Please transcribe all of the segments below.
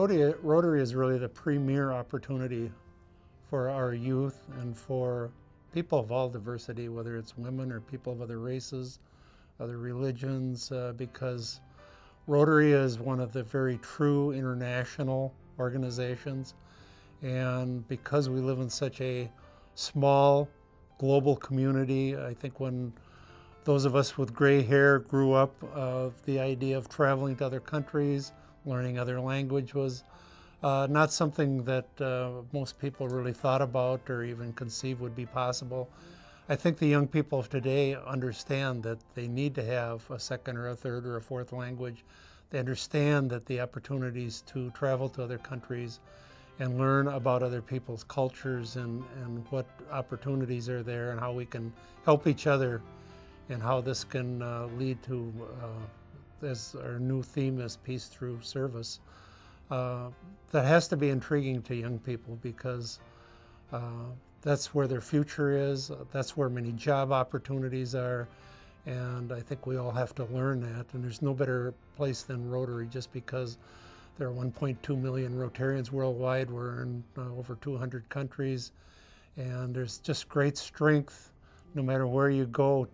Rotary is really the premier opportunity for our youth and for people of all diversity, whether it's women or people of other races, other religions, because Rotary is one of the very true international organizations. And because we live in such a small global community, I think when those of us with gray hair grew up, the idea of traveling to other countries, learning other language was not something that most people really thought about or even conceived would be possible. I think the young people of today understand that they need to have a second or a third or a fourth language. They understand that the opportunities to travel to other countries and learn about other people's cultures and what opportunities are there and how we can help each other and how this can lead to, as our new theme is peace through service. That has to be intriguing to young people because that's where their future is, that's where many job opportunities are, and I think we all have to learn that. And there's no better place than Rotary just because there are 1.2 million Rotarians worldwide. We're in over 200 countries, and there's just great strength no matter where you go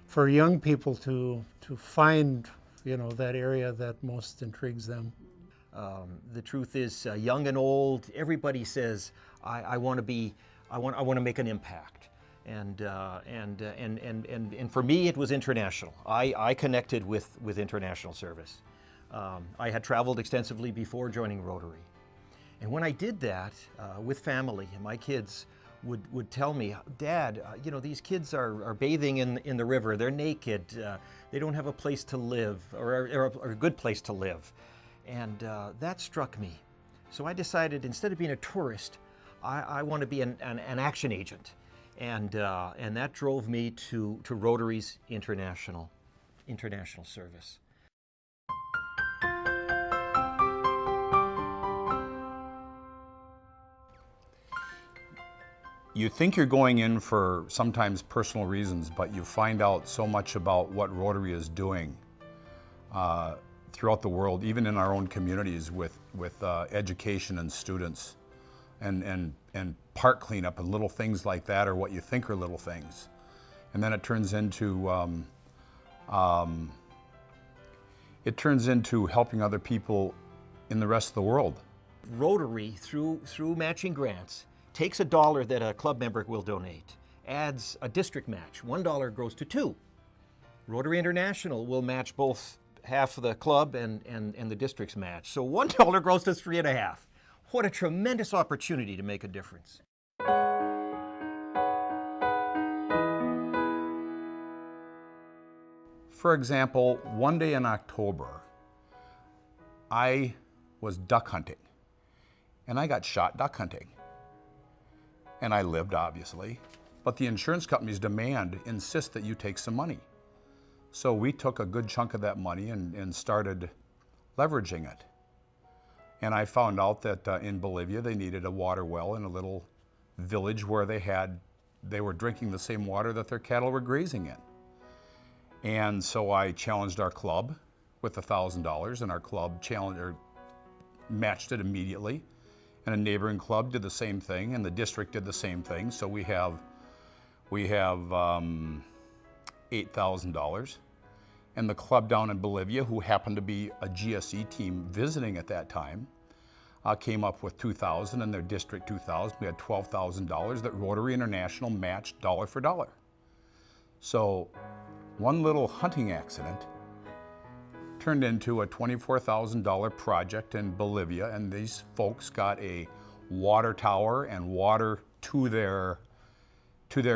for young people to find, that area that most intrigues them. The truth is, young and old, everybody says, I want to make an impact. And for me, it was international. I connected with international service. I had traveled extensively before joining Rotary. And when I did that with family, my kids would tell me, Dad, these kids are bathing in the river, they're naked, they don't have a place to live, or a good place to live. And that struck me. So I decided, instead of being a tourist, I want to be an action agent. And that drove me to Rotary's international service. You think you're going in for sometimes personal reasons, but you find out so much about what Rotary is doing throughout the world, even in our own communities with education and students and park cleanup and little things like that, or what you think are little things. And then it turns into helping other people in the rest of the world. Rotary, through matching grants, takes $1 that a club member will donate, adds a district match. $1 grows to $2. Rotary International will match both half of the club and the district's match. So $1 grows to $3.50. What a tremendous opportunity to make a difference. For example, one day in October, I was duck hunting, and I got shot duck hunting. And I lived, obviously, but the insurance company's demand insists that you take some money. So we took a good chunk of that money and started leveraging it. And I found out that in Bolivia, they needed a water well in a little village where they were drinking the same water that their cattle were grazing in. And so I challenged our club with $1,000, and our club matched it immediately. And a neighboring club did the same thing, and the district did the same thing. So we have $8,000. And the club down in Bolivia, who happened to be a GSE team visiting at that time, came up with $2,000, and their district $2,000. We had $12,000 that Rotary International matched dollar for dollar. So one little hunting accident turned into a $24,000 project in Bolivia, and these folks got a water tower and water to their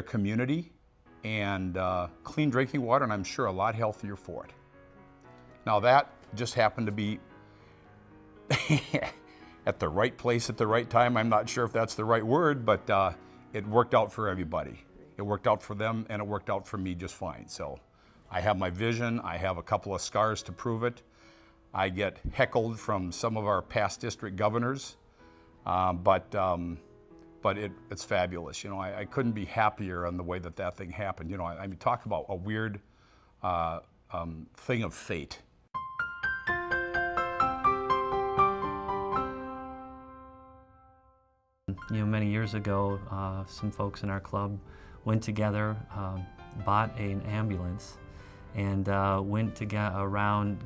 community, and clean drinking water, and I'm sure a lot healthier for it. Now that just happened to be at the right place at the right time. I'm not sure if that's the right word, but it worked out for everybody. It worked out for them, and it worked out for me just fine. So I have my vision. I have a couple of scars to prove it. I get heckled from some of our past district governors, but it's fabulous. I couldn't be happier on the way that thing happened. I mean, talk about a weird thing of fate. many years ago, some folks in our club went together, bought an ambulance, and went to gather around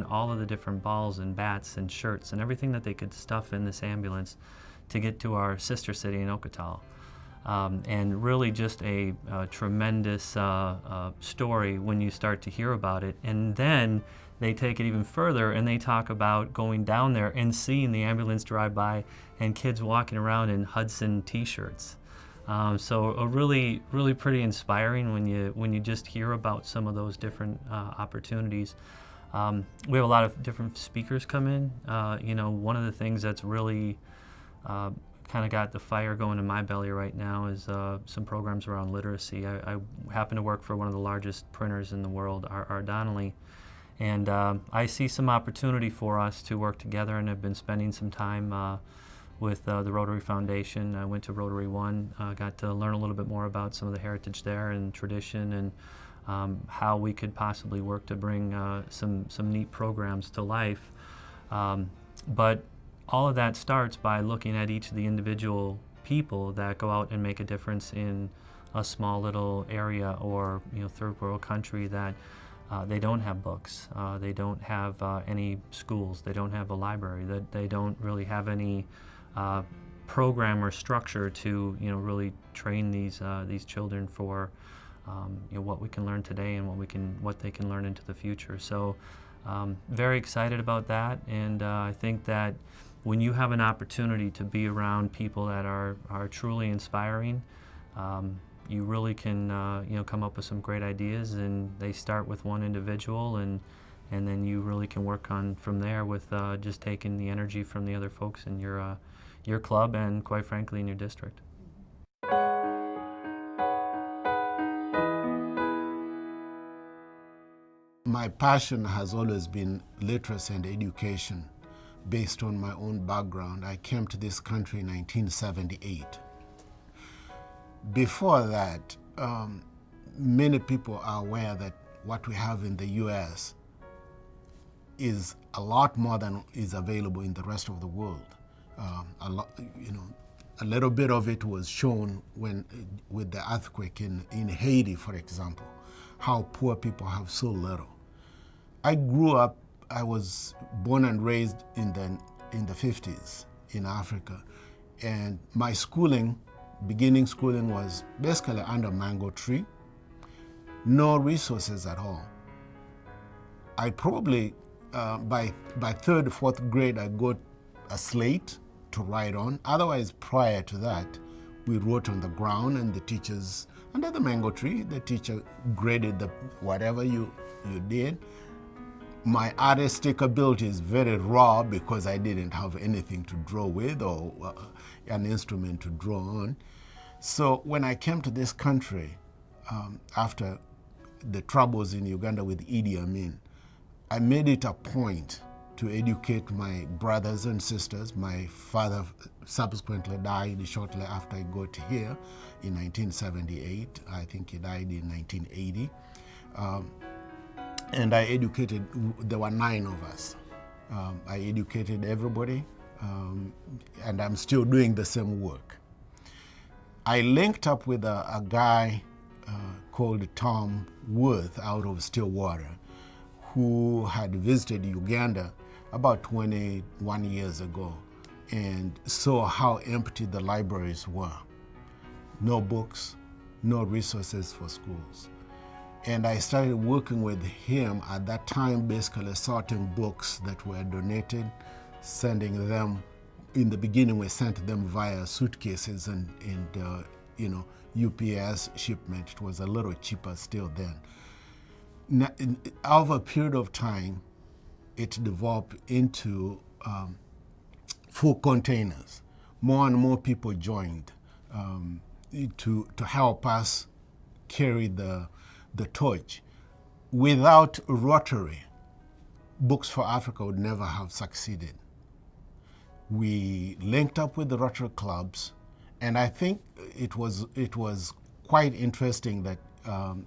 all of the different balls and bats and shirts and everything that they could stuff in this ambulance to get to our sister city in Okatawa. And really just a tremendous story when you start to hear about it. And then they take it even further and they talk about going down there and seeing the ambulance drive by and kids walking around in Hudson t-shirts. So a really pretty inspiring when you just hear about some of those different opportunities. We have a lot of different speakers come in. One of the things that's really kind of got the fire going in my belly right now is some programs around literacy. I happen to work for one of the largest printers in the world, our Donnelly, and I see some opportunity for us to work together, and I've been spending some time with the Rotary Foundation. I went to Rotary One, got to learn a little bit more about some of the heritage there and tradition, and how we could possibly work to bring some neat programs to life. But all of that starts by looking at each of the individual people that go out and make a difference in a small little area or third world country that they don't have books, they don't have any schools, they don't have a library, that they don't really have any program or structure to really train these children for what we can learn today and what they can learn into the future. So very excited about that, and I think that when you have an opportunity to be around people that are truly inspiring, you really can come up with some great ideas, and they start with one individual, and then you really can work on from there with just taking the energy from the other folks in your club and, quite frankly, in your district. My passion has always been literacy and education. Based on my own background, I came to this country in 1978. Before that, many people are aware that what we have in the US is a lot more than is available in the rest of the world. A little bit of it was shown with the earthquake in Haiti, for example, how poor people have so little. I was born and raised in the 50s in Africa, and my beginning schooling was basically under a mango tree, no resources at all. I probably, by third, fourth grade, I got a slate to write on. Otherwise, prior to that, we wrote on the ground, and the teachers, under the mango tree, the teacher graded whatever you did. My artistic ability is very raw because I didn't have anything to draw with or an instrument to draw on. So when I came to this country, after the troubles in Uganda with Idi Amin, I made it a point to educate my brothers and sisters. My father subsequently died shortly after I got here in 1978. I think he died in 1980. And I educated, there were 9 of us. I educated everybody, and I'm still doing the same work. I linked up with a guy called Tom Worth out of Stillwater, who had visited Uganda about 21 years ago and saw how empty the libraries were. No books, no resources for schools. And I started working with him at that time, basically sorting books that were donated, sending them. In the beginning, we sent them via suitcases and UPS shipment. It was a little cheaper still then. Now, over a period of time, it developed into full containers. More and more people joined to help us carry the torch. Without Rotary, Books for Africa would never have succeeded. We linked up with the Rotary clubs, and I think it was quite interesting that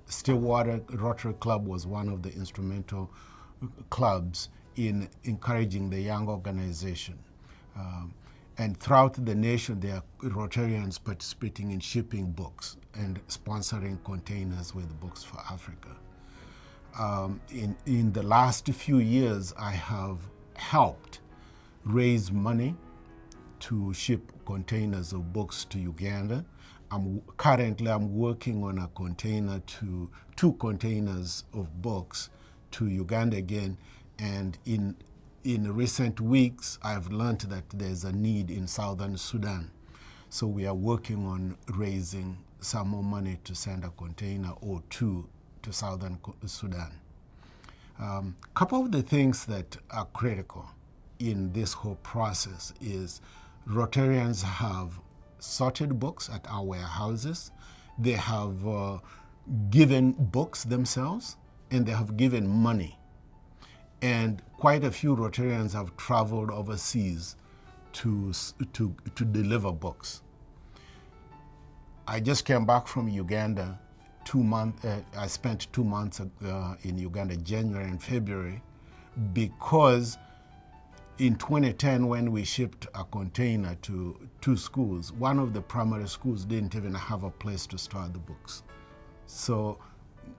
Stillwater Rotary Club was one of the instrumental clubs in encouraging the young organization. And throughout the nation, there are Rotarians participating in shipping books and sponsoring containers with books for Africa. In the last few years, I have helped raise money to ship containers of books to Uganda. Currently, I'm working on two containers of books to Uganda again. And in recent weeks, I've learned that there's a need in Southern Sudan. So we are working on raising some more money to send a container or two to Southern Sudan. Couple of the things that are critical in this whole process is Rotarians have sorted books at our warehouses. They have given books themselves, and they have given money. And quite a few Rotarians have traveled overseas to deliver books. I just came back from Uganda 2 months. I spent 2 months in Uganda, January and February, because in 2010, when we shipped a container to 2 schools, one of the primary schools didn't even have a place to store the books. So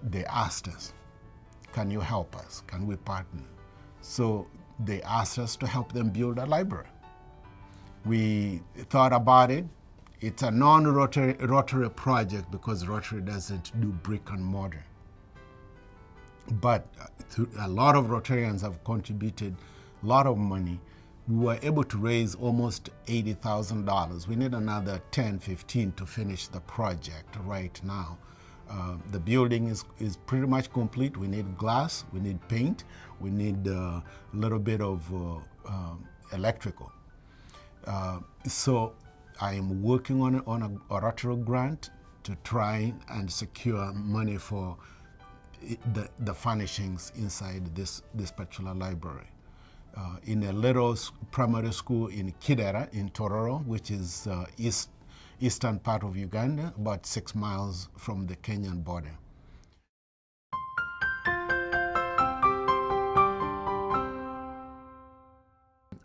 they asked us, can you help us? Can we partner? So they asked us to help them build a library. We thought about it. It's a non-Rotary project because Rotary doesn't do brick and mortar. But a lot of Rotarians have contributed a lot of money. We were able to raise almost $80,000. We need another 10, 15 to finish the project right now. The building is pretty much complete. We need glass, we need paint, we need a little bit of electrical. So I am working on a Rotary grant to try and secure money for the furnishings inside this particular library. In a little primary school in Kidera in Tororo, which is eastern part of Uganda, about 6 miles from the Kenyan border.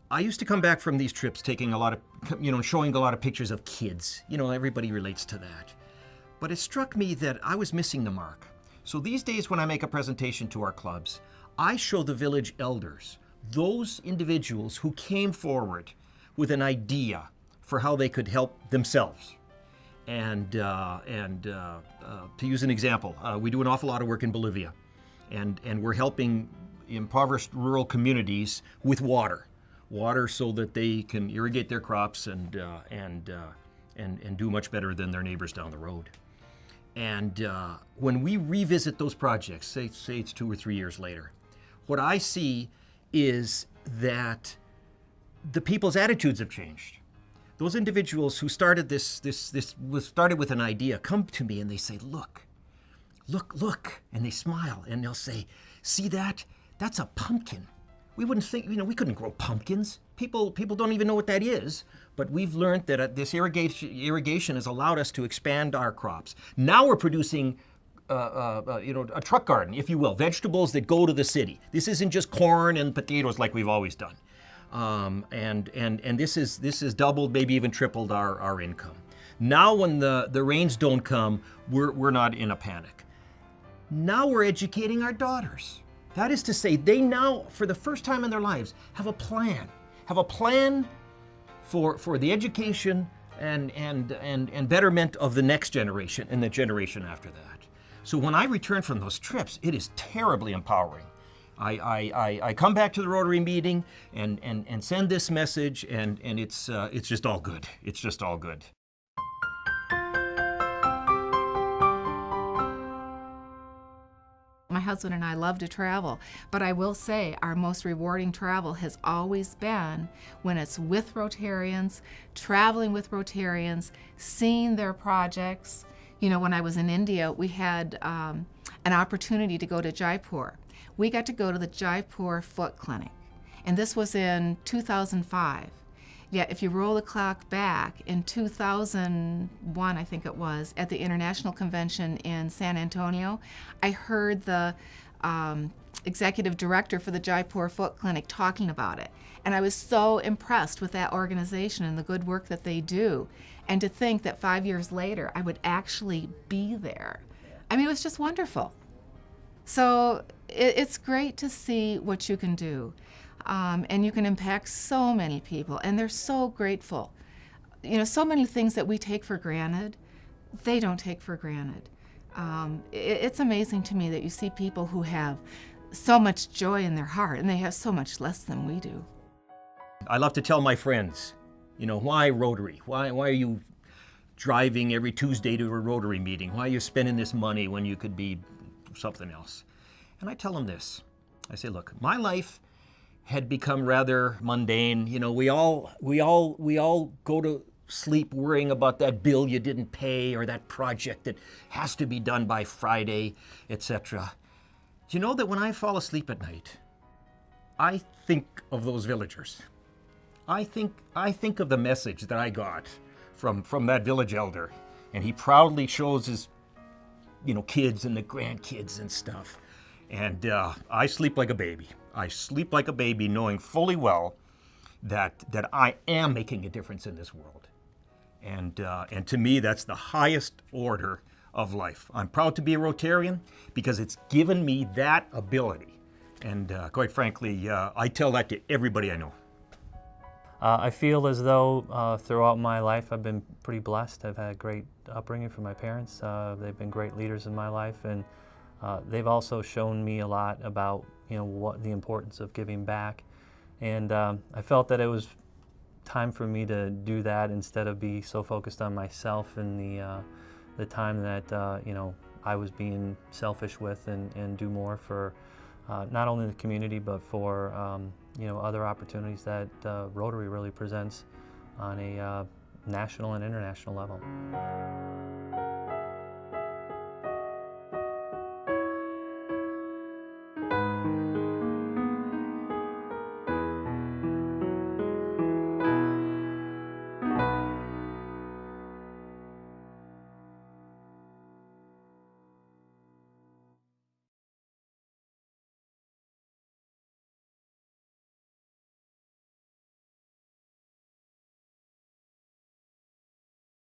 I used to come back from these trips taking a lot of, showing a lot of pictures of kids. Everybody relates to that. But it struck me that I was missing the mark. So these days when I make a presentation to our clubs, I show the village elders, those individuals who came forward with an idea for how they could help themselves. And to use an example, we do an awful lot of work in Bolivia, and we're helping impoverished rural communities with water so that they can irrigate their crops and do much better than their neighbors down the road. And when we revisit those projects, say it's 2 or 3 years later, what I see is that the people's attitudes have changed. Those individuals who started this started with an idea come to me and they say, look, and they smile and they'll say, see that? That's a pumpkin. We wouldn't think, we couldn't grow pumpkins. People don't even know what that is, but we've learned that this irrigation has allowed us to expand our crops. Now we're producing a truck garden, if you will, vegetables that go to the city. This isn't just corn and potatoes like we've always done. And this has doubled, maybe even tripled our income. Now when the rains don't come, we're not in a panic. Now we're educating our daughters. That is to say, they now, for the first time in their lives, have a plan for the education and betterment of the next generation and the generation after that. So when I return from those trips, it is terribly empowering. I come back to the Rotary meeting and send this message, and it's just all good. It's just all good. My husband and I love to travel, but I will say our most rewarding travel has always been when it's with Rotarians, traveling with Rotarians, seeing their projects. When I was in India, we had an opportunity to go to Jaipur. We got to go to the Jaipur Foot Clinic, and this was in 2005. Yeah, if you roll the clock back, in 2001, I think it was, at the International Convention in San Antonio, I heard the executive director for the Jaipur Foot Clinic talking about it. And I was so impressed with that organization and the good work that they do. And to think that 5 years later I would actually be there. I mean, it was just wonderful. So it's great to see what you can do. And you can impact so many people, and they're so grateful. You know, so many things that we take for granted, they don't take for granted. It's amazing to me that you see people who have so much joy in their heart, and they have so much less than we do. I love to tell my friends, you know, why Rotary? Why are you driving every Tuesday to a Rotary meeting? Why are you spending this money when you could be something else? And I tell them this. I say, look, my life had become rather mundane. You know, we all go to sleep worrying about that bill you didn't pay or that project that has to be done by Friday, etc. Do you know that when I fall asleep at night, I think of those villagers. I think of the message that I got from that village elder, and he proudly shows his, you know, kids and the grandkids and stuff. And I sleep like a baby. I sleep like a baby, knowing fully well that I am making a difference in this world. And to me, that's the highest order of life. I'm proud to be a Rotarian because it's given me that ability. And quite frankly, I tell that to everybody I know. I feel as though throughout my life I've been pretty blessed. I've had a great upbringing from my parents. They've been great leaders in my life, and they've also shown me a lot about, you know, what the importance of giving back. And I felt that it was time for me to do that instead of be so focused on myself and the time that you know, I was being selfish with, and do more for not only the community but for you know, other opportunities that Rotary really presents on a national and international level.